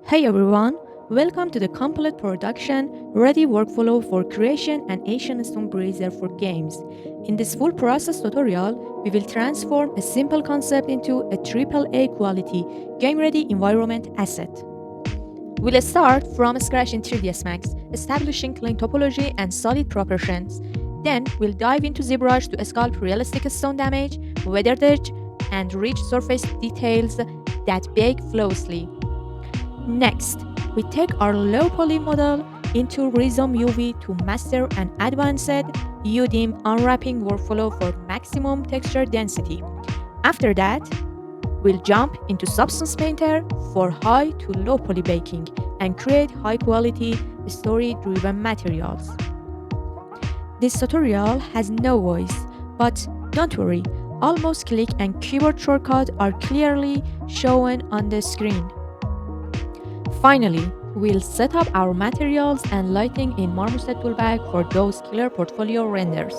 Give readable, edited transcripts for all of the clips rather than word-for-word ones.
Hey everyone, welcome to the complete production ready workflow for creation and Asian Stone Brazier for games. In this full process tutorial, we will transform a simple concept into a AAA quality game ready environment asset. We'll start from scratch in 3ds Max, establishing clean topology and solid proportions. Then we'll dive into ZBrush to sculpt realistic stone damage, weathered edge, and rich surface details that bake flawlessly. Next, we take our low poly model into Rhizome UV to master an advanced UDIM unwrapping workflow for maximum texture density. After that, we'll jump into Substance Painter for high to low poly baking and create high quality story-driven materials. This tutorial has no voice, but don't worry, all mouse click and keyboard shortcuts are clearly shown on the screen. Finally, we'll set up our materials and lighting in Marmoset Toolbag for those killer portfolio renders.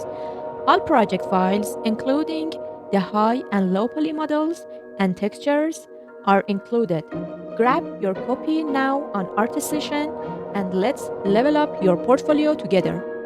All project files, including the high and low poly models and textures, are included. Grab your copy now on Artistation and let's level up your portfolio together.